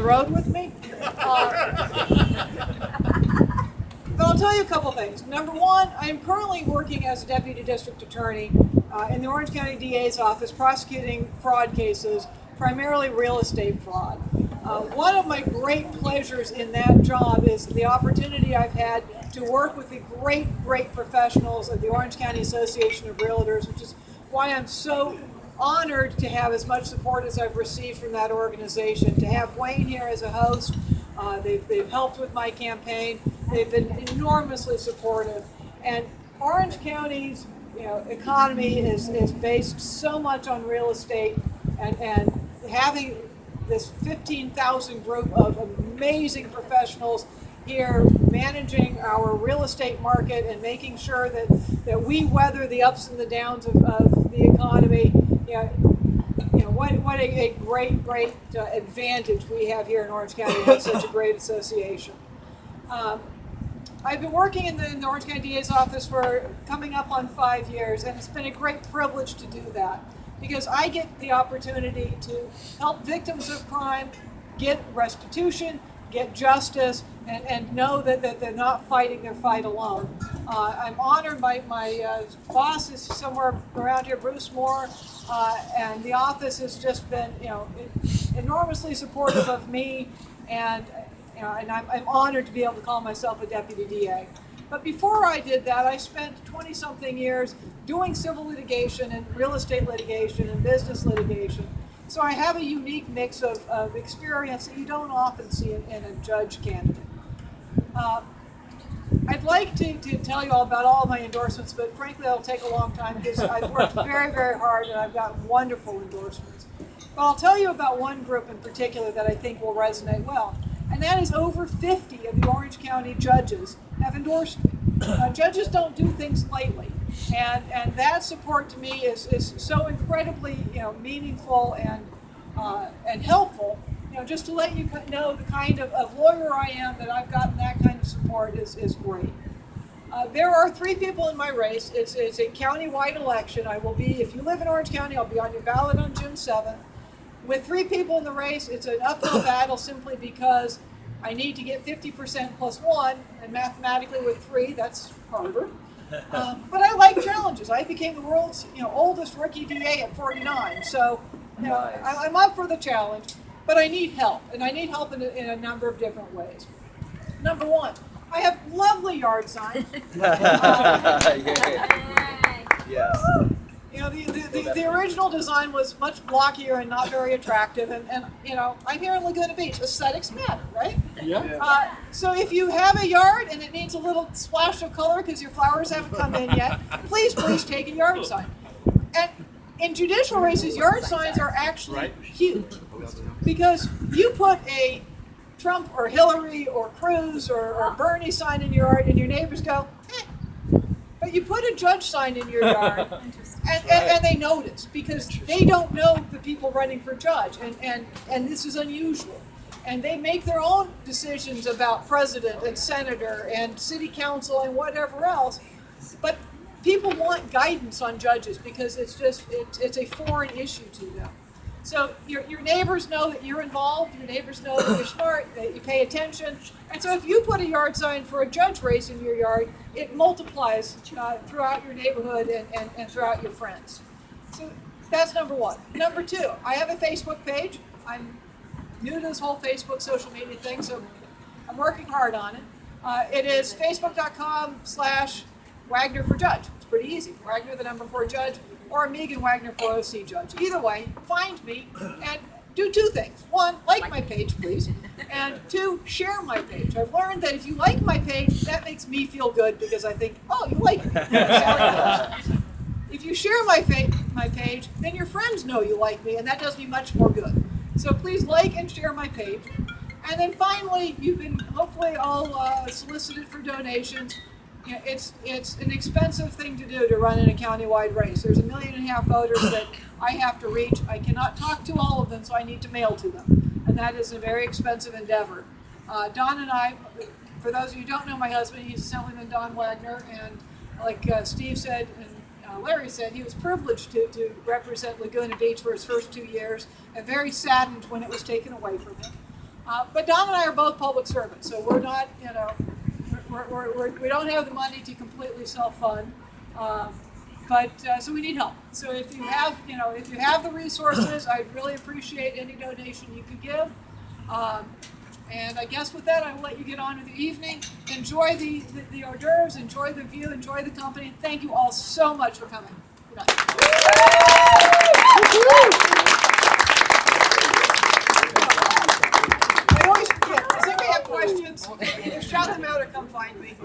the road with me. But I'll tell you a couple things. Number one, I am currently working as a deputy district attorney in the Orange County DA's office prosecuting fraud cases, primarily real estate fraud. One of my great pleasures in that job is the opportunity I've had to work with the great professionals of the Orange County Association of Realtors, which is why I'm so honored to have as much support as I've received from that organization. To have Wayne here as a host, they've helped with my campaign. They've been enormously supportive. And Orange County's economy is based so much on real estate, and having this 15,000 group of amazing professionals here managing our real estate market and making sure that we weather the ups and the downs of the economy. What a great advantage we have here in Orange County to have such a great association. I've been working in the Orange County DA's office for coming up on 5 years, and it's been a great privilege to do that because I get the opportunity to help victims of crime get restitution, get justice, and know that they're not fighting their fight alone. I'm honored. My boss is somewhere around here, Bruce Moore, and the office has just been enormously supportive of me, and I'm honored to be able to call myself a deputy DA. But before I did that, I spent 20-something years doing civil litigation and real estate litigation and business litigation. So I have a unique mix of experience that you don't often see in a judge candidate. I'd like to tell you all about all of my endorsements, but frankly, it'll take a long time because I've worked very hard and I've got wonderful endorsements. But I'll tell you about one group in particular that I think will resonate well, and that is over 50 of the Orange County judges have endorsed me. Judges don't do things lightly, and that support to me is so incredibly meaningful and helpful. Just to let you know the kind of lawyer I am, that I've gotten that kind of support is great. There are 3 people in my race. It's a county-wide election. I will be, if you live in Orange County, I'll be on your ballot on June 7th. With 3 people in the race, it's an uphill battle simply because I need to get 50% plus 1, and mathematically with 3, that's harder. But I like challenges. I became the world's oldest rookie DA at 49, so I'm up for the challenge. But I need help, and I need help in a number of different ways. Number one, I have lovely yard signs. Yes. The original design was much blockier and not very attractive, and I'm here in Laguna Beach. Aesthetics matter, right? Yeah. So if you have a yard and it needs a little splash of color because your flowers haven't come in yet, please take a yard sign. And in judicial races, yard signs are actually huge because you put a Trump or Hillary or Cruz or Bernie sign in your yard and your neighbors go, eh. But you put a judge sign in your yard and they notice because they don't know the people running for judge, and this is unusual. And they make their own decisions about president and senator and city council and whatever else, but people want guidance on judges because it's a foreign issue to them. So your neighbors know that you're involved, your neighbors know that you're smart, that you pay attention. And so if you put a yard sign for a judge race in your yard, it multiplies throughout your neighborhood and throughout your friends. So that's number one. Number 2, I have a Facebook page. I'm new to this whole Facebook social media thing, so I'm working hard on it. It is facebook.com/Wagner for Judge. It's pretty easy. Wagner, the number 4 judge, or Megan Wagner for OC Judge. Either way, find me and do 2 things. 1, like my page, please. And 2, share my page. I've learned that if you like my page, that makes me feel good because I think, oh, you like me. If you share my page, then your friends know you like me, and that does me much more good. So please like and share my page. And then finally, you've been hopefully all solicited for donations. It's an expensive thing to do to run in a county-wide race. There's 1.5 million voters that I have to reach. I cannot talk to all of them, so I need to mail to them. And that is a very expensive endeavor. Don and I, for those of you who don't know my husband, he's Assemblyman Don Wagner, and like Steve said and Larry said, he was privileged to represent Laguna Beach for his first 2 years, and very saddened when it was taken away from him. But Dom and I are both public servants, so we're not, we don't have the money to completely self-fund. So we need help. So if you have, if you have the resources, I'd really appreciate any donation you could give. And I guess with that, I will let you get on with the evening. Enjoy the hors d'oeuvres, enjoy the view, enjoy the company. Thank you all so much for coming. Good night. I always forget. Does anybody have questions? Either shout them out or come find me.